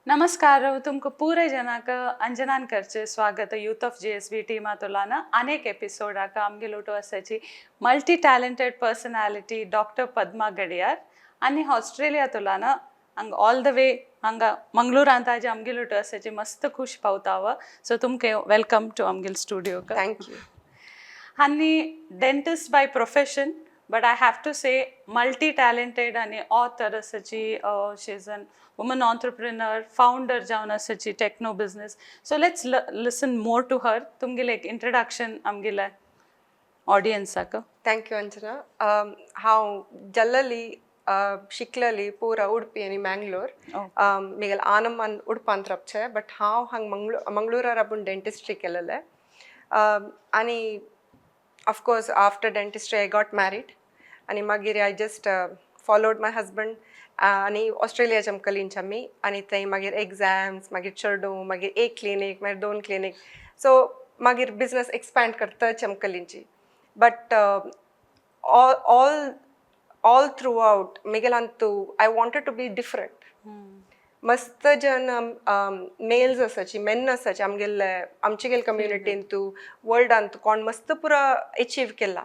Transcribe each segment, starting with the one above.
नमस्कार तुमको पूरे जना का अंजनान करचे स्वागत यूथ ऑफ GSB टीमा तुलाना अनेक एपिसोड आका आमगे लोटो असाची multi talented personality doctor Padma Gadiyar आणि ऑस्ट्रेलिया तुलाना हंग ऑल द वे हंग मंगळूर अंताजे आमगे लोटो असाची मस्त खुश पावतावा सो तुमके वेलकम टू आमगेल स्टुडिओ का थँक यू. हन्नी dentist by profession but I have to say multi-talented आणि author असाची she is an woman entrepreneur founder जावन असाची techno business so let's listen more to her तुमगेले एक introduction आमगेला audience आका. Thank you Anjana. हांव जल्लली शिकलेली पुरा उडपी आनी मँगलोर मिगेल आनमन उडपांत रपचे बट हांव हांग मंगळूरार आपूण डेंटिस्ट्री केलेले आनी of course after dentistry I got married आणि मागीर I just followed my husband आणि ऑस्ट्रेलिया चमकलींच आमी आनी थंय मागीर एग्जाम्स मागीर चेडू मागीर एक क्लिनीक मागीर 2 क्लिनीक सो मागीर बिझनेस एक्सपॅन्ड करता चमकलींची बट all throughout मिगेलांतू I wanted to be different. मस्त जन मेल्स आसाची मेन आसाची आमचे कम्युनिटीन तूं वर्ल्डान तूं कोण मस्त पुरा अचीव केला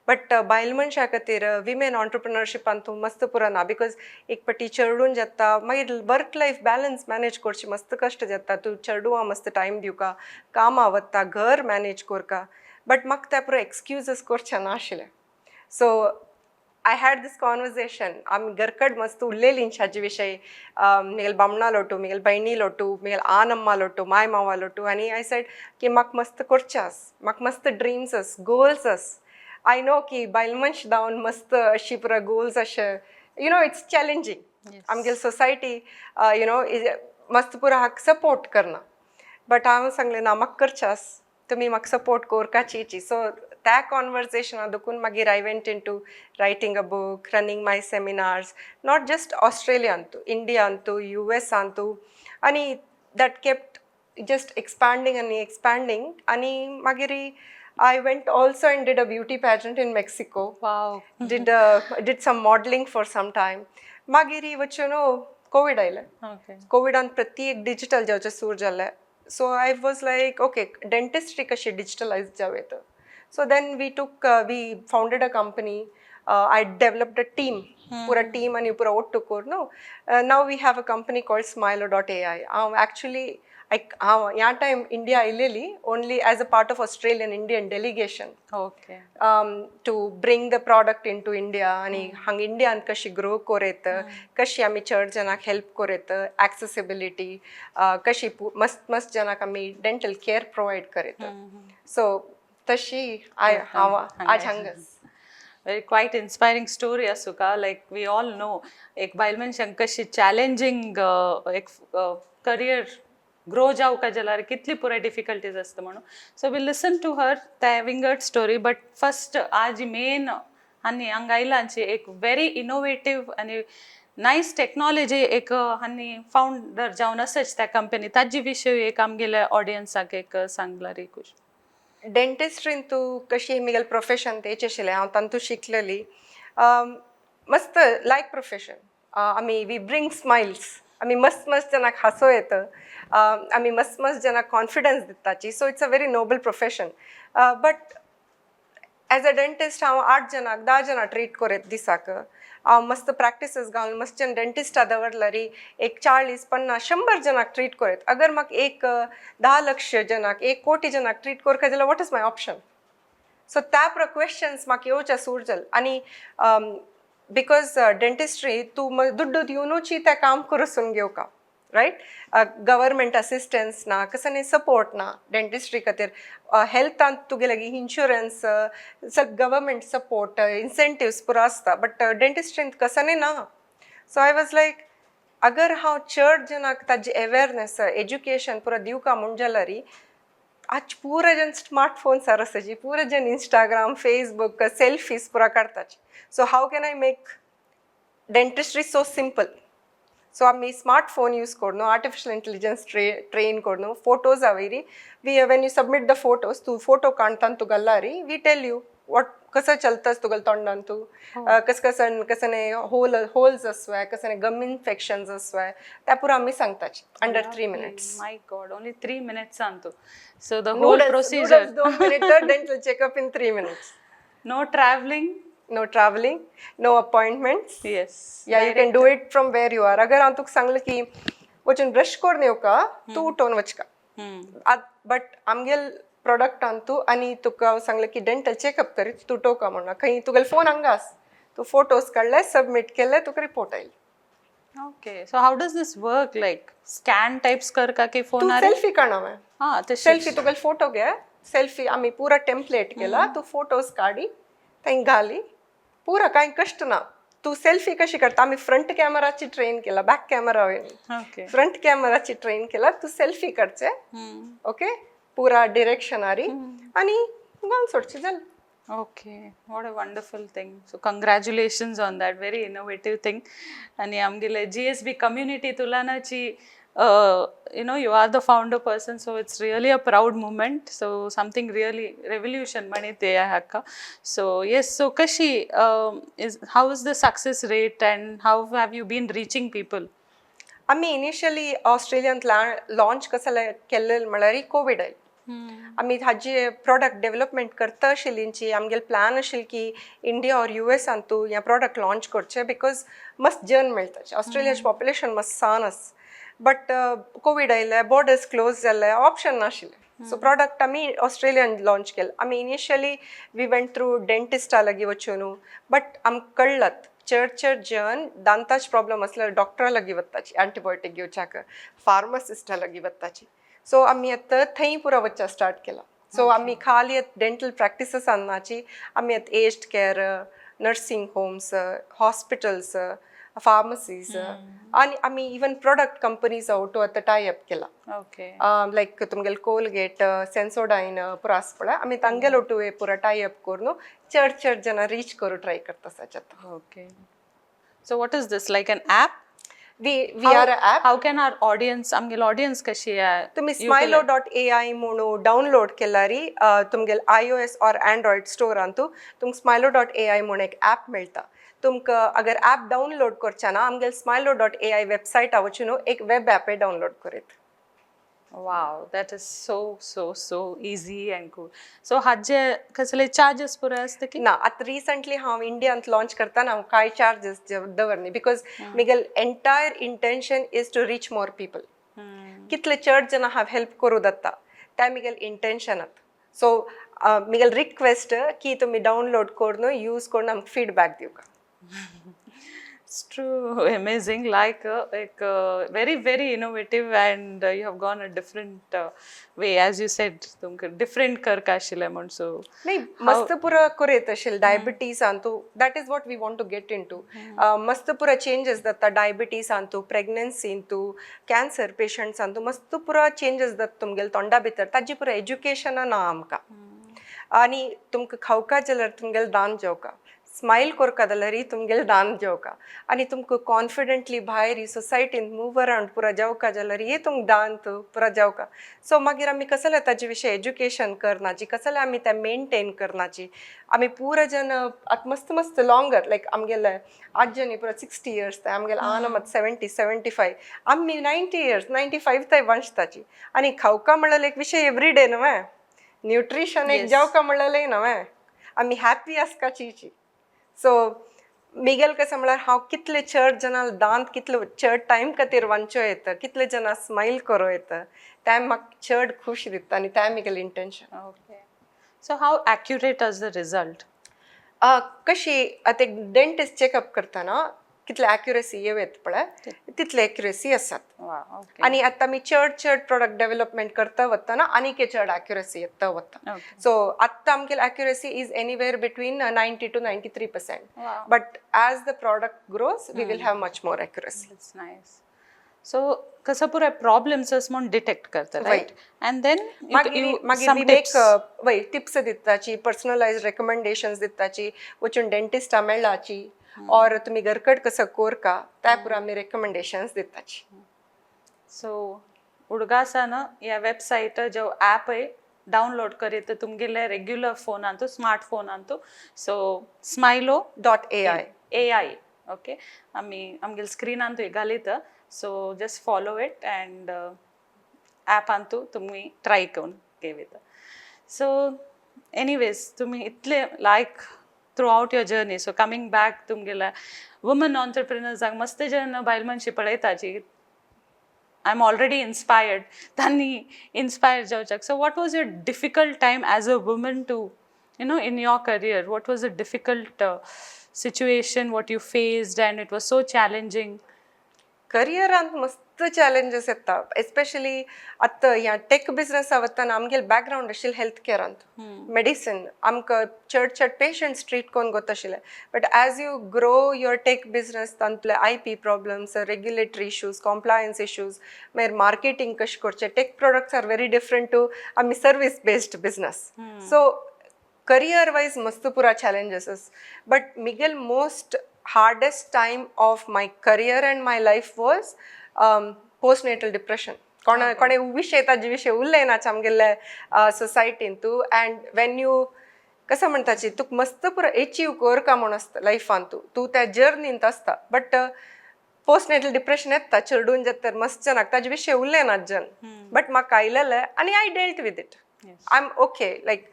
बट बायल मनशा खातीर विमेन ऑन्टरप्रिनरशिपान तूं मस्त पुरा ना बिकॉज एक पाटी चेडून जाता मागीर वर्क लायफ बॅलन्स मॅनेज करची मस्त कश्ट जाता तूं चेडूआ मस्त टायम दिवका कामा वता घर मॅनेज करका बट म्हाका त्या पुरो एक्सक्यूजीस करचें नाशिल्लें so I had this conversation. आमी घरकड मस्त उरलेलीं हाजे विशयी मिगेल बामणा लोटू मिगेल बहिणी लोटू मिगेल आनम्मा लोटू माय मावा लोटू आनी आय सेड की म्हाका मस्त करच्यास म्हाका मस्त ड्रिम्स आस गोल्स आस आय नो की बायल मनश जावन मस्त अशी पुरा गोल्स अशे यू नो इट्स चॅलेंजींग आमगेल सोसायटी यू नो मस्त पुरा हाका सपोर्ट करना बट हांव सांगलें ना म्हाका करच्यास तुमी म्हाका सपोर्ट करपाची सो त्या कॉन्वर्सेशना देखून मागीर I went into writing a book, running my seminars, not just Australiantu, Indiantu, US antu, आणि that kept just expanding and expanding. आणि मागीर I went also and did a beauty pageant in Mexico. Wow. did some modeling for some time. मागीर वचून Covid आयलें. कोविडान प्रत्येक digital जावचें सूर जालें. So I was like, okay, dentistry कशी digitalize जावेत. So then we founded a company. I developed a team, pura team and pura ottu korno. Now we have a company called Smilo.ai. Actually, yeah time India illeli only as a part of Australian Indian delegation. Okay. To bring the product into India आणि hang India and kashi grow koret, kashi आमी चड जनाक help कोरेत, accessibility, kashi मस्त जनाक आमी dental care provide करेत. So तशी आज हंगस very quite inspiring story asuka like we all know एक बायल मनशांक कशी चॅलेंजिंग एक करियर ग्रो जाऊ का जाल्यार कितली पुराय डिफिकल्टीज आसता म्हणून so we listen to her त्या विंगड स्टोरी बट फर्स्ट आज मेन आनी हांगा आयलांची एक व्हेरी इनोवेटीव आनी नायस टेक्नॉलॉजी एक आनी फाउंडर जावन आसाच त्या कंपनी ताजी विशय एक आमगेल्या ऑडियन्साक एक सांगला रे खुश डेंटिस्ट्रीन तूं कशी मिगेल प्रोफेशन तेच आशिल्लें हांव तातूंत शिकलेली मस्त लायक प्रोफेशन आमी वी ब्रिंग स्मायल्स आमी मस्त जनाक हांसो येता आमी मस्त जनाक कॉन्फिडन्स दिताची so it's a very noble profession but as a dentist हांव 8 जनाक 10 जनां ट्रीट कोरेत दिसाक हांव मस्त प्रॅक्टिसीस घालून मस्त डेंटिस्टा दवरल्यार एक 40-50-100 जनाक ट्रीट कोरेत अगर म्हाका एक 10 लाख जनाक 1 कोटी जनाक ट्रीट कोरका जाल्यार what is my option so त्या प्र क्वेश्चन्स म्हाका येवचे सूर जाल आनी बिकॉज डेंटिस्ट्री तूं दुड्डू दिवनूच त्या काम करून घेवका रायट गव्हर्मेंट असिस्टन्स ना कसं सपोर्ट ना डेंटिस्ट्री खातीर हेल्थांत तुगे लागीं इन्शुरन्स गव्हर्मेंट सपोर्ट इन्सेंटिव्स पुरो आसता बट डेंटिस्ट्रींत कसं ना सो आय वॉज लायक अगर हांव चड जनाक ताजी अवेरनेस एज्युकेशन पुरो दिवका म्हूण जाल्यार आज पुरा जन स्मार्टफोन्सार आसाची पुरा जन इंस्टाग्राम फेसबुक सेल्फीज पुरा काडटाची so how can I make dentistry so simple so आमी स्मार्टफोन यूज करनो आर्टिफिशियल इंटेलिजन्स ट्रेन करनो फोटोज आवयरी we when you submit the photos तूं फोटो काणटान तूं घाल्लारी वी टेल यू वॉट कसं चलतंस तुगेल तोंडान तू कसं कसं होल्स असवाय कसं गम इन्फेक्शन्स असवाय त्या पुरो आमी सांगताची under 3 minutes. My god, only 3 minutes सांगतो. So the whole procedure. Noodles 2 minutes, dental checkup in 3 minutes. No travelling. No traveling, no appointments. Yes. Yeah, you can do it from where you are. अगर हांव तुका सांगलें की वचून brush कोरून येवका तूं उठोवन वचका but आमगेल product आन तूं आनी तुका हांव सांगलें की डेंटल चेकअप करीत तूं टोवका म्हणून खंय तुगेले फोन हांगास तूं फोटोज काडले सबमीट केले तुका रिपोर्ट आयली. Okay, so how does this work? Like scan types कर का की फोन तूं आ रे? सेल्फी काढावे. हां, ते सेल्फी तुगेले फोटो घे सेल्फी आमी पुरा टेम्पलेट केला तूं फोटोज काडी थंय घाली पुरा कांय कश्ट ना. तू सेल्फी कशी करता आमी फ्रंट कॅमेराची ट्रेन केला बॅक कॅमेरा ओके. फ्रंट कॅमेराची ट्रेन केला तू सेल्फी करचे ओके पुरा डिरेक्शनारी आणि घालून सोडची झालं. Okay, what a wonderful thing. So congratulations on that very innovative thing. आणि आमगेले GSB community तुलानाची you are the founder person, so it's really a proud moment. So something really revolution म्हणते हाका. So yes, so कशी how is the success rate and how have you been reaching people? आम्ही initially Australian launch कसं केल्लें म्हळ्यार Covid oily. आमी हाजी product development करता आशिल्लींची आमगेले प्लॅन आशिल्ली की इंडिया और US तूं हें प्रोडक्ट लॉन्च करचें बिकॉज मस्त जर्न मेळटाचें. ऑस्ट्रेलियाचें पॉप्युलेशन मस्त सान आसा बट कोविड आयलें बॉर्डर्स क्लोज जाले ऑप्शन नाशिल्लें. सो प्रोडक्ट आमी ऑस्ट्रेलियन लॉन्च केलें. आमी इनिशियली वी वेंट थ्रू डेंटिस्टा लागीं वचून बट आमकां कळलात चड जन दांताची प्रॉब्लम असल्यार डॉक्टरा लागीं वताची एंटीबायोटीक घेवच्याक फार्मासिस्टा लागीं वताची. सो आमी आतां थंय पुरो वचचा स्टार्ट केला. सो आमी खाली डेंटल प्रॅक्टिसस आन्नाची आमी आतां aged care nursing homes hospitals pharmacies आनी आमी इवन प्रोडक्ट कंपनीज आवटू आतां टाय अप केला. Okay. लायक तुमगेले कोलगेट सेन्सोडायन पुरो आसा पळय आमी तांगेलो ओटू पुरो टाय अप करून चड जना रीच करूं ट्राय करता सच. Okay. So what is this, like an app? We are an app. How can our audience, आमगेल audience कशी आहे? तुम्ही Smilo.ai म्हणून डाउनलोड केल्यारी तुमगेल iOS और Android स्टोरान तुमकां Smilo.ai म्हणून एक ॲप मेळटा. तुमकां अगर ॲप डाउनलोड करचा ना आमगेल Smilo.ai वेबसायट वचून एक वेब ॲप डाउनलोड करीत. Wow, that is so easy and cool. So हाजे कसले चार्जेस पुरे असते की? ना आतां रिसंटली हांव इंडियांत लॉन्च करतना हांव कांय चार्जेस दवरनी बिकॉज म्हगेल entire intention is to reach more people. कितले चड जाणा हांव हेल्प करूं जाता त्या म्हगेल इंटेंशनात. सो म्हगेल रिक्वेस्ट की तुमी डाउनलोड करून यूज करून आमकां feedback दिवका. It's true, amazing, like very innovative and you have gone a different way, as you said तुमकां different करक आशिल्लें म्हण. सो नाही मस्त पुरो करीत आशिल्लें डायबिटीज तूं that is what we want to get into. मस्त पुरो चेंजीस जाता डायबिटीज तूं प्रेग्नन्सीन तूं कॅन्सर पेशंट्स तूं मस्त पुरो चेंजीस जाता तुमगेले तोंडा भितर ताजी पुरो एज्युकेशन ना आमकां. आनी तुमकां खावका जाल्यार तुमगेले दान जेवका स्माइल करता जाल्यार तुमगेले दान जेवका आनी तुमकां कॉन्फिडेंटली भायर सोसायटीन मूव अरावंड पुरो जेवका जाल्यार तुमकां दान पुरो जेवका. सो मागीर आमी कसले ताजे विशय एज्युकेशन करनाची कसले आमी तें मेनटेन करनाची आमी पुरो जन आतां मस्त लॉंगर लायक आमगेले आजनी पुरो 60 years ते आमगेले आना मात 70-75 आमी 90 years 95 ताय वंशताची आनी खावका म्हणल्यार एक विशय एवरीडे न्हय न्यूट्रिशन एक जेवका म्हणल्यार न्हय आमी हॅपी आसपाची. सो मिगेल कशें म्हळ्यार हांव कितले चड जाणां दांत कितले चड टायम खातीर वांचो येता कितले जाणां स्माइल करो येता तें म्हाका चड खूश दिता आनी तें मिगेल intention. Okay, so how accurate is the result? कशी आतां एक डेंटिस्ट चेकअप करतना कितले एक्युरेसी येत पळय तितले एक्युरेसी आसात. आनी आतां आमी चड प्रोडक्ट डेव्हलपमेंट करता वतना आनीक चड एक्युरेसी येता वता. सो आतां आमगेली accuracy is anywhere between 90 to 93%. But as the product grows we will have much more accuracy. It's nice. So कसं पुरे प्रॉब्लेम्स म्हूण डिटेक्ट करता रायट अँड देन मागीर वय टिप्स दिताची पर्सनलायज्ड रेकमेंडेशन्स दिताची वचून डेंटिस्टा मेळ्ळाची और तुमी घरकट कसं कोरका त्या पुरो आमी रेकमेंडेशन्स दिताची. सो उडगासान ह्या वेबसायट जो ॲप आहे डावनलोड करीत तर तुमगेले रेग्युलर फोन आणतो स्मार्टफोन आणतो सो Smilo.ai AI ओके आमगेल स्क्रीन आणतो घालीत so just follow it and app आणतो तुम्ही ट्राय करून घेवीत सो एनिवेज तुम्ही इतले like throughout your journey so coming back तुमगेला वुमन ऑन्टरप्रिनर्सांक मस्त जन बायल मनशी पळयताची आय एम ऑलरेडी इन्स्पायर्ड त्यांनी इन्स्पायर जावच्याक so what was your difficult time as a woman to in your career what was a difficult situation what you faced and it was so challenging करियरांत मस्त challenges येता especially आतां ह्या tech बिझनसा वतना आमगेल बॅकग्रावंड आशिल्लें हेल्थ केअरांत मेडिसीन आमकां चड पेशंट्स ट्रीट करून गत आशिल्ले but as you grow your tech business तांतले IP problems regulatory issues compliance issues मागीर मार्केटींग कशें करचें tech products are very different to आमी service based business so career wise mast pura challenges but miguel most hardest time of my career and my life was postnatal depression कोणे विषय ताजे विषय उरलेना आमगेले सोसायटीन तू end Wien you कसं म्हणटाची तुका मस्त पुरा achieve करका म्हण आसता लायफान तू त्या जर्नींत आसता बट पोस्टनेटल डिप्रेशन येता चिल्ड्रन जेतर मस्त जनाक ताजे विषय उरलेना जन बट म्हाका आयलेले आनी I dealt with it I am okay like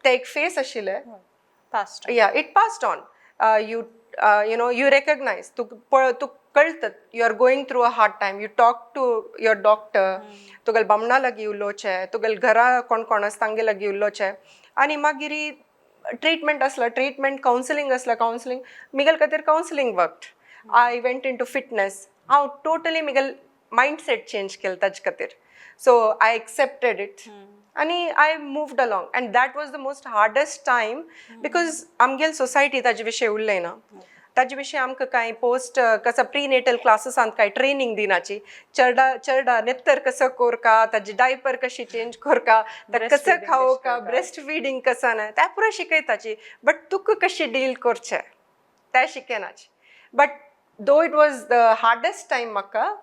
ते एक फेस आशिल्ले या it passed on you recognize तू कळत you are going through a hard time you talk to your doctor तुगेल बामणा लागीं उलोवचें तुगेल घरा कोण आसा तांगे लागीं उलोवचें आनी मागीर ट्रीटमेंट आसलो ट्रीटमेंट कावन्सिलींग आसलें कावन्सिलींग मिगेल खातीर counselling worked I went into fitness हांव टोटली मिगेल मायंडसेट चेंज केलो ताजे खातीर सो आय एक्सेप्टेड इट आणि I moved along and that was the most hardest time because आमगेल सोसायटी ताजे विशय उरले ना ताजे विशय आमकां कांय पोस्ट कसा प्रीनेटल क्लासेस कांय ट्रेनिंग दिनाची चेडा नेत्तर कसं कोरका ताजी डायपर कशी चेंज कोरका कसं खावोका ब्रेस्ट फिडींग कसा ना त्या पुरा शिकयताची बट तुका कशी डील करचें तें शिकयनाची but though it was the hardest time म्हाका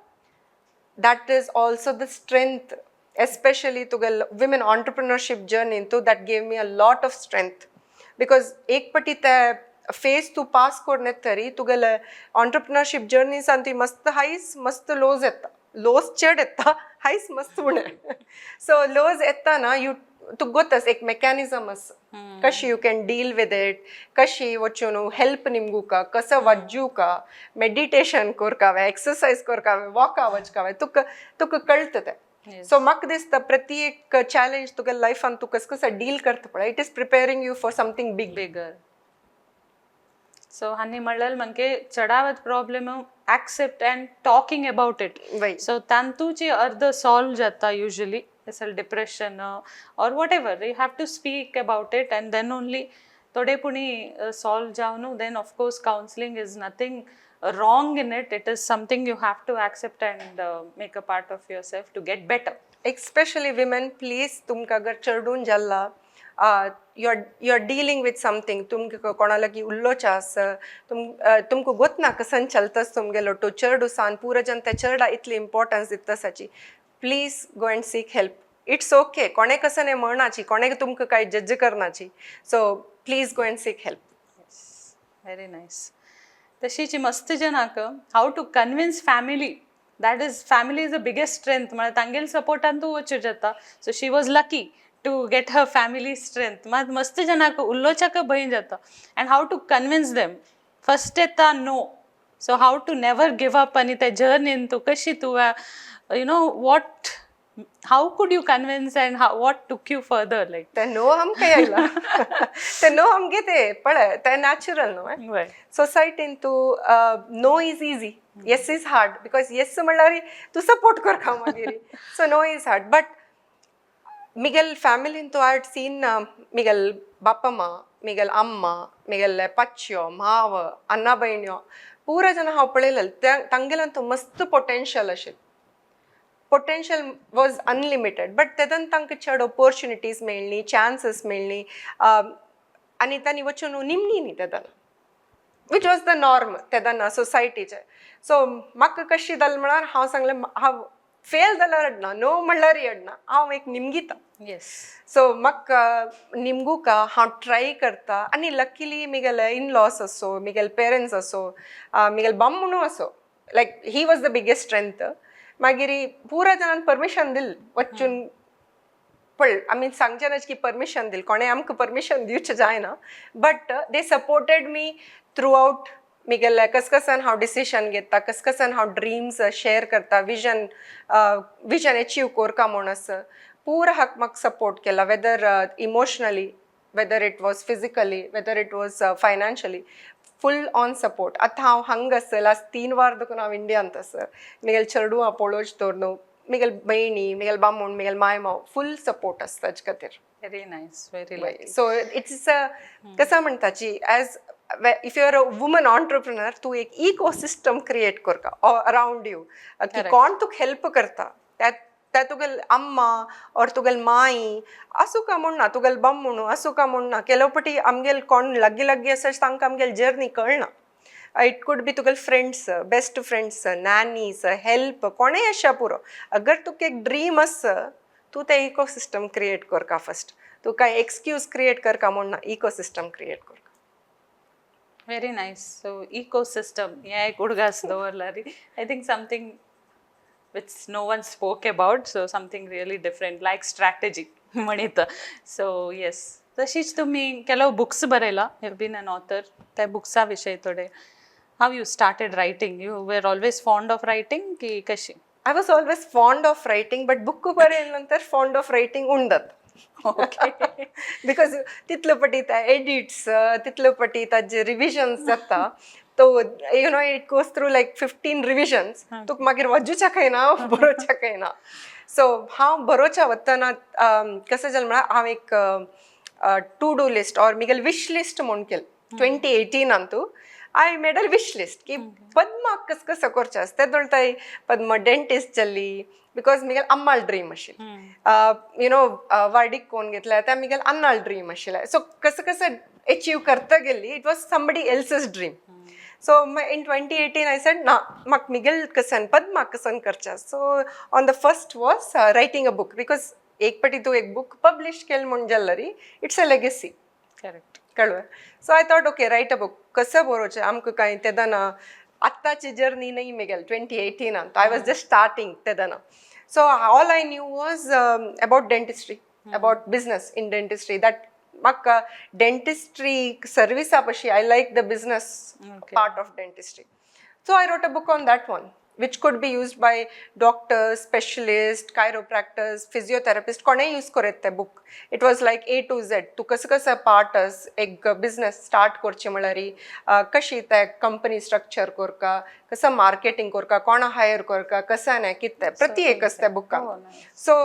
that is also the strength especially tugel women entrepreneurship journey into that gave me a lot of strength because ek pati te phase to pass korne tari tugel entrepreneurship journey santi mast highs mast lows etta lows chad etta highs mast une so lows etta na you tu gotas ek mechanism as kashi you can deal with it kashi what you know help nimgu ka kasa vajju ka meditation korkave exercise korkave walk avachkave tuk kaltate so म्हाका दिसता प्रत्येक challenge तुगे लायफान तूं कसं deal करता पळय it is preparing you for something bigger so हांणी म्हणलें म्हणजे चडावत problem accept and talking about it so तांतूची अर्द सॉल्व जाता usually depression or whatever you have to speak about it and then only थोडे पुणी सॉल्व जावन then of course counselling is nothing wrong in it. It is something you have to accept and make a part of yourself to get better. Especially women, please तुमका अगर चढून जाला you're dealing with something तुमका कोणाला की उल्लोचा आस तुमको गोतना कसन चलतस तुमगेलो तो चढू सान पूरा जन ते चढा इतली इम्पॉर्टन्स दितसाची please go and seek help it's okay कोणे कसं म्हणनाची कोणे तुमका काही जज करनाची so please go and seek help very nice तशीची मस्त जनाक how to convince family that is family is the biggest strength म्हणजे तांगेल सपोर्टान तूं वचूं जाता so she was lucky to get her family strength मस्त जनाक उल्लोचाक भंय जाता and how to convince them first येता no so how to never give up आनी त्या जर्नीन तूं कशी तूं you know what how could you convince and what took you further like ते नो हम कयला ते नो हम घेते पळे ते नॅचरल नो right सोसायटीन तू no is easy yes is hard because yes म्हणल्यार तू सपोर्ट करता मागीर so no is hard but मिगेल फॅमिलीन तू आय सीन मिगेल बापम्मा मिगेल अम्मा मिगेल पच्यो माव अण्णा बहिण्यो पूरा जन हांव पळयलें तांगेल्यान तू मस्त पोटेन्शियल आशिल्लें potential was unlimited but तेदन तांकां चड ऑपॉर्च्युनिटीज मेळ्ळी चान्सेस मेळ्ळी आनी तांणी वचून निमणी न्ही तेदन वीच वॉज द नॉर्म तेदन सोसायटीचे सो म्हाका कशी जालें म्हळ्यार हांव सांगलें हांव फेल जाल्यार अडना, नो म्हणल्यार अडना, हांव एक निमगीता. येस. सो म्हाका निमगुका हांव ट्राय करता आनी लकीली मिगेले इन लॉस असो, मिगेल पेरंट्स असो, मिगेल बाम्मणू असो, like he was the biggest strength. मागीर पुरा जाणांन परमिशन दिल वचून पळय, आमी सांगचे ना की परमिशन दिल, कोणें आमकां परमिशन दिवचें जायना, but they supported me throughout. मिगेले कसन हांव डिसिशन घेता, कसन हांव ड्रिम्स शेअर करता, विजन अचीव कोरका म्हूण आसा, पुरा हाका म्हाका सपोर्ट केला, whether emotionally, whether it was physically, whether it was financially, full on support. आतां हांव हांगा आसा, लास्ट 3 वार देखून हांव इंडियांत आसा. मिगेल चेडूं पळोवच तर न्हू, मिगेल भयणी, मिगेल बामूण, मिगेल मायमाव, फूल सपोर्ट आसता ताजे खातीर. Very nice, very lucky. So it's कसा म्हणटाची, as if you are a woman entrepreneur, तूं एक इकोसिस्टम क्रिएट करता अराउंड यू, की कोण तुका हेल्प करता, त्या तुगेल अम्मा और तुगेल माई असू का म्हणना, तुगेल बाम्मणू असू का म्हणना, केलोपटी आमगेल कोण लागीं लागीं आसा तांकां आमगेल जर्नी कळना. इट कूड बी तुगेल friends, best friends, nannies, help, कोणेय आसा पुरो. अगर तुका एक ड्रीम आसा, तूं तें इकोसिस्टम क्रिएट करता फर्स्ट. तूं कांय एक्सक्यूज क्रिएट करता म्हणना, इकोसिस्टम क्रिएट करता. Very nice. सो इकोसिस्टम हें एक उडगास दवरला री. I think something which no one spoke about, so something really different, like strategy म्हणिता. So yes, तशीच तुम्ही ಕೆಲವು books बरयला, you have been an author. त्या बुक्सा विषयी थोडे, how you started writing, you were always fond of writing की कशी? I was always fond of writing, but book बरयल्यानंतर fond of writing उंडत. Okay. बिकॉज तितले पटी त्या एडिट्स, तितले पटी ताजे रिविजन्स जाता, तो you know it goes through like 15 revisions, तुका मागीर वजूच्या खंयना बरोवच्या खंयना. सो हांव बरोवच्या वतना कशें जालें म्हळ्यार हांव एक टू डू लिस्ट और मिगेल विश लिस्ट म्हूण केलें 2018 तू. I made a wish list की पद्मा कसं करचें आसा तें दोळटाय. पद्मा डेंटिस्ट जाल्ली बिकॉज मिगेल अम्माल ड्रीम आशिल्लें, यू नो वार्डीक कोण घेतल्या त्या मिगेल अन्नाल ड्रीम आशिल्लें. सो कसं अचीव करता गेल्ली, it was somebody else's dream. So in 2018 I said ना, म्हाका मिगेल कसन पद्मा कसन करचें. So on the first was writing a book, because एक पाटी तूं एक बुक पब्लिश केलें म्हूण जाल्ला री, इट्स अ लेगसी. करेक्ट. कळ्ळें. So I thought okay write a book. कसं बरोवचें आमकां कांय तेदना आत्ताची जर्नी न्हय मिगेल 2018 आय वॉज जस्ट स्टार्टींग तेदना. So all I knew was about dentistry, about business in dentistry. That म्हाका डेंटिस्ट्री सर्विसा पशी I like the business part of dentistry. So I wrote a book on that one, which could be used by doctors, specialists, chiropractors, physiotherapists. कोणे use करत ते book. It was like A to Z. तूं कसं part आस एक business start करचें म्हळ्यार कशी ते कंपनी स्ट्रक्चर करका, कसं मार्केटिंग करका, कोणा हायर करका, कसं नाही कितें प्रति एक आसता बुकान. So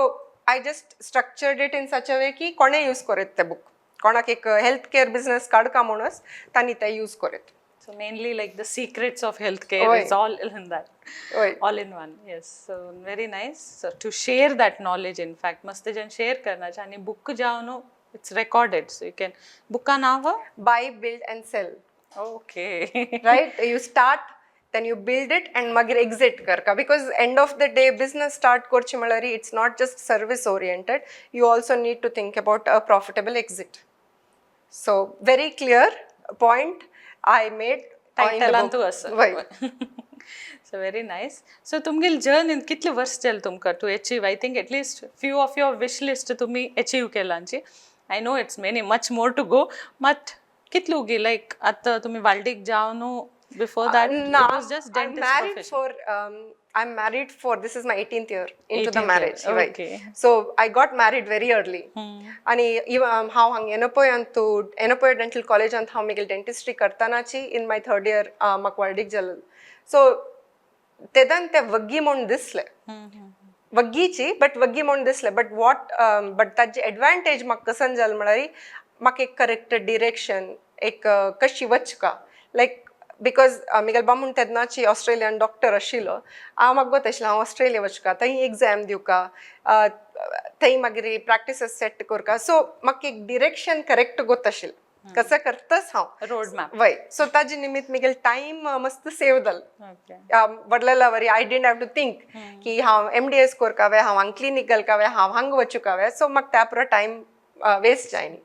I just structured it in such a way की कोणे यूज करत ते बुक, कोणाक एक हेल्थ केअर बिजनस काडका म्हणूनच तांणी ते यूज करत. So mainly like the secrets of healthcare is all in that. All in one. Yes. So very nice. So to share that knowledge, in fact, मस्त जन share करना चाहिए. book जाओ no, it's recorded, so you can book का नाम है Buy, build and sell. Okay. Right? You start, then you build it and magir exit karka, because end of the day business start korchi malari, it's not just service oriented, you also need to think about a profitable exit. So very clear point I made. Title अंतु असं. So very nice. So तुमगेल journey कितले वर्ष चल तुमका to achieve? I think at least few of your wish list तुम्ही achieve केलांची. I know it's many much more to go, but कितले उगी like आता तुम्ही वाल्डिक जाओ no before that No, it was just dentist profession. I'm married for, this is my 18th year into the 18th marriage. year. Right? Okay. So I got married very early. आणि हांव हांगा एनपोय dental college हांव Miguel dentistry करतानाची in my 3rd year म्हाका वार्डीक जालें. So तेदान ते वग्गी म्हूण दिसलें, वग्गीची बट वग्गी म्हूण दिसलें. बट ताजी एडवांटेज म्हाका कसन जालें म्हळ्यार म्हाका एक करेक्ट डिरेक्शन, एक कशी वचका, लायक बिकॉज मिगेल बामूण तेदनाची ऑस्ट्रेलियन डॉक्टर आशिल्लो. हांव म्हाका गोत आशिल्लें हांव ऑस्ट्रेलिया वचका, थंय एग्जाम दिवका, थंय मागीर प्रॅक्टिसीस सेट करका. सो म्हाका एक डिरेक्शन करेक्ट गोत आशिल्लें. कसं करतस हांव रोड मॅप. वय सो ताजे निमित्त मिगेल टायम मस्त सेव जाल ओके. बदलला वरी I didn't have to think की हांव MDS कोरकावे हांव हांग क्लिनीक घालकावे हांव हांग वचुकावे सो म्हाका त्या पुरो टायम वेस्ट जायनी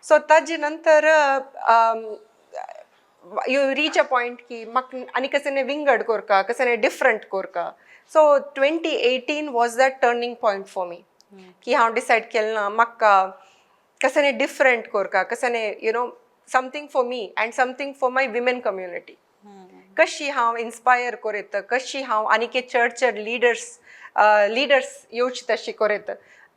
सो ताजे नंतर यू रीच अ पॉयंट की म्हाका आनी कशें विंगड कोरका कशें डिफरंट कोरका so 2018 was that turning point for me की हांव डिसायड केलें ना म्हाका कशें डिफरंट कोरका कशें something for me and something for my women community कशी हांव इन्स्पायर कोरयत कशी हांव आनीक चड लिडर्स येवची तशी कोरयत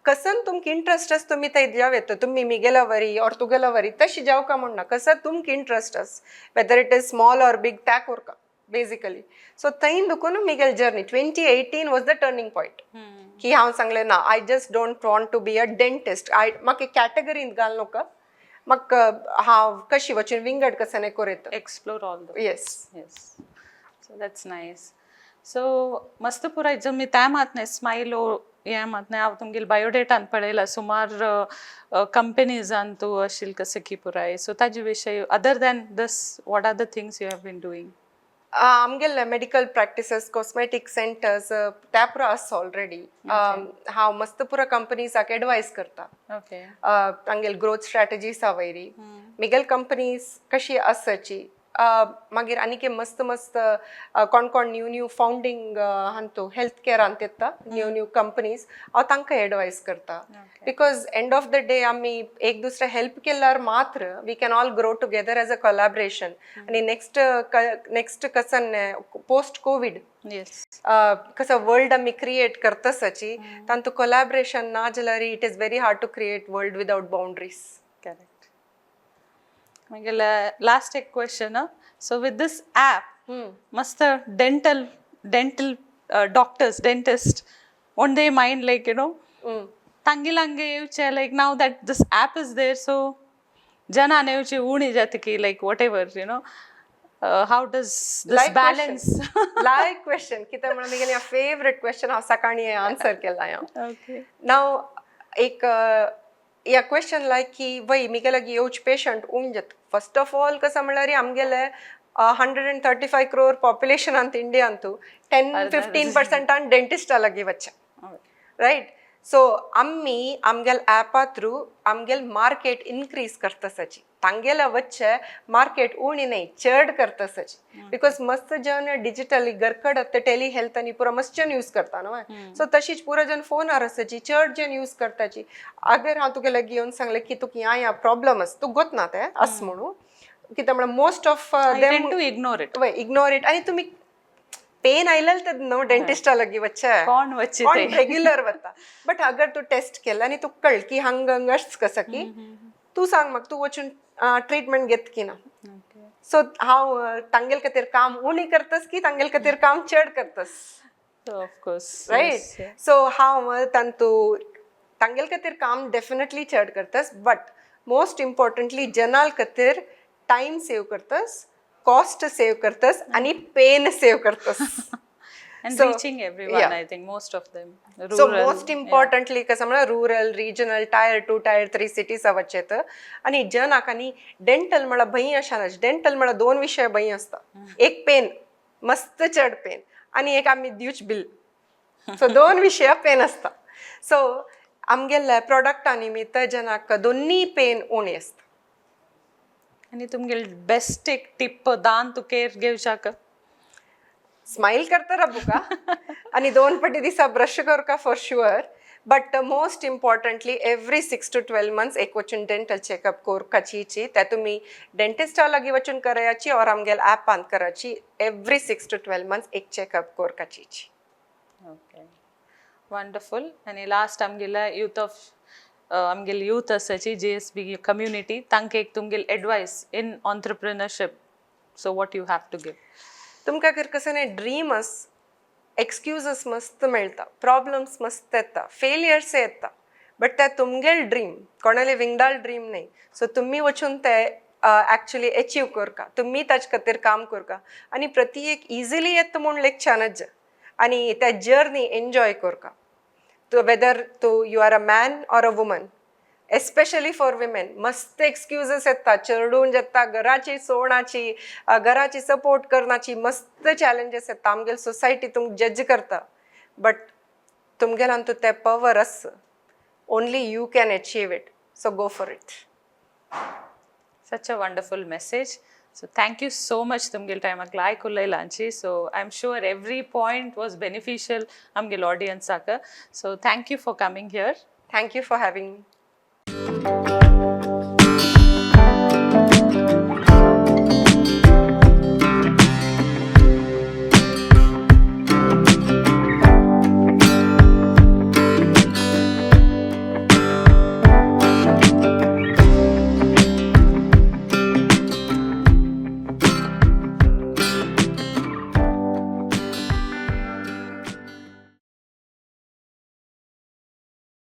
कसन तुमक इंट्रस्ट आस तुमी थंय जावेत तुमी मिगेला वरी और तुगेला वरी तशी जावका म्हणना कसं तुमक इंट्रस्ट आस whether it is small or big त्या कोरका बेसिकली सो थंय दुखून मिगेल journey 2018 was the turning point की हांव सांगलें ना I just don't want to be a dentist म्हाका कॅटेगरींत घाल नका म्हाका हांव कशी वचून विंगड कशें कोरयत explore all the yes so that's nice so मस्त पुराय मी त्या मातने स्माइलो हे मातने हांव तुमगेल बायोडेटान पळयला सुमार कंपनीजान तूं आशिल कशें की पुराय सो ताजे विशय other than this what are the things you have been doing आमगेले मेडिकल प्रॅक्टिसेस कॉस्मेटिक सेंटर्स त्या पुरो आसा ऑलरेडी हांव मस्त पुरो कंपनीजाक एडवायस करता ओके तांगेल ग्रोथ स्ट्रॅटेजीस वयरी मिगेल कंपनीज कशी आसची मागीर आनीक मस्त मस्त कोण न्यू फावंडींग हांतू हेल्थ केअरांत येता न्यू कंपनीज हांव तांकां एडवायस करता because end of the day आमी एक दुसरे हेल्प केल्यार मात्र we can all grow together as a collaboration आनी नेक्स्ट कसन पोस्ट कोविड कसं वर्ल्ड आमी क्रिएट करतासाची तांतू कोलॅबरेशन ना जाल्यार it is very hard to create world without boundaries correct last एक question so with this app मस्त dental doctors dentist want they mind like तांगिलांगे येवचे like now that this app is there so जनान येवची उणी जातकी like whatever how does this balance like question कित्याक म्हणून मिगेली फेवरेट क्वेश्चन हांव सकाळी आन्सर केला ओके नाव एक या क्वेश्चन लायक की वय मिगे लागी येवच पेशंट उण जात फर्स्ट ऑफ ऑल कसं म्हणल्यार आमगेले 135 crore पॉप्युलेशनांत इंडियांतू 10-15% डेंटिस्टा लागी वच्चा रायट सो आमगेल ॲपा थ्रू आमगेल मार्केट इन्क्रीज करतासाची तांगेला वच्चे मार्केट उणी नाही चड करतासाची बिकॉज मस्त जन डिजिटली घरकड टेली हेल्थ आनी पुरो मस्त जन यूज करता न्हू सो तशीच पुरो जन फोनार आसाची चड जन यूज करताची अगर हांव तुगे लागी येवन सांगलें की तुका ह्या प्रॉब्लम आस तूं गोत ना तें आस म्हणून कित्याक म्हळ्यार most of them to ignore it वय इग्नोर इट आनी तुमी पेन आयलें ते न्हू डेंटिस्टा लागी वच्चे कोण वच्चे कोण रेग्युलर वता बट अगर तूं टेस्ट केला आनी तुका कळ की हांग हंगच कसं की तूं सांग म्हाका तूं वचून ट्रीटमेंट घेत की ना सो हांव तांगेल खातीर काम उणी करतस की तांगेल खातीर काम चड करतस ऑफकोर्स रायट सो हांव तांगेल खातीर काम डेफिनेटली चड करतस बट मोस्ट इम्पॉर्टंटली जनाल खातीर टायम सेव करतस कॉस्ट सेव करतस आणि पेन सेव करतस and reaching everyone I think most of them rural, so most importantly कसं म्हणा rural regional tier 2 tier 3 cities वचेत आणि जनाक आनी डेंटल म्हणा भंय आसना डेंटल म्हणा 2 विशय भंय आसता एक पेन मस्त चड पेन आणि एक आमी दिवच बिल सो 2 विशय पेन आसता सो आमगेले प्रोडक्टा निमित्त जनाक दोन्ही पेन उणी आसता आणि तुमगेल बेस्ट एक टिप दान तू केअर घेवशाक स्माइल करता रा बुका आणि 2 पटी दिसा brush Karka for sure but most importantly every 6 to 12 months एक वचून डेंटल चेकअप कोरकाची त्या तुम्ही डेंटिस्टा लागी वचून करायची और आमगेल ॲपान करायची एवरी 6 to 12 months एक चेकअप कोरकाची ओके वंडरफुल आणि लास्ट आमगेला आमगेल यूथ आसाची GSB कम्युनिटी तांकां एक तुमगेल advice in entrepreneurship so what you have to give तुमकां जर कसं नाही ड्रीम आस एक्सक्यूजस मस्त मेळटा प्रॉब्लम्स मस्त येता फेलियर्स येता बट ते तुमगेल ड्रीम कोणाले विंगडाल ड्रीम नाही सो तुम्ही वचून ते ॲक्च्युली अचीव करका तुम्ही ताचे खातीर काम करका आणि प्रति एक इजिली येता म्हूण लेक छानच आणि त्या journey enjoy Karka whether you are a man or a woman especially for women मस्त एक्सक्युजीस येता चेडून जेता घराची सोणाची घराची सपोर्ट करण्याची मस्त चॅलेंजेस येता आमगेल सोसायटी तुमक जज करता बट तुमगेलान तू ते पवर आस only you can achieve it so go for it Such a wonderful message. So thank you so much tumgil time aklai kullai lanchi. So I'm sure every point was beneficial amgil audience saka. So thank you for coming here. Thank you for having me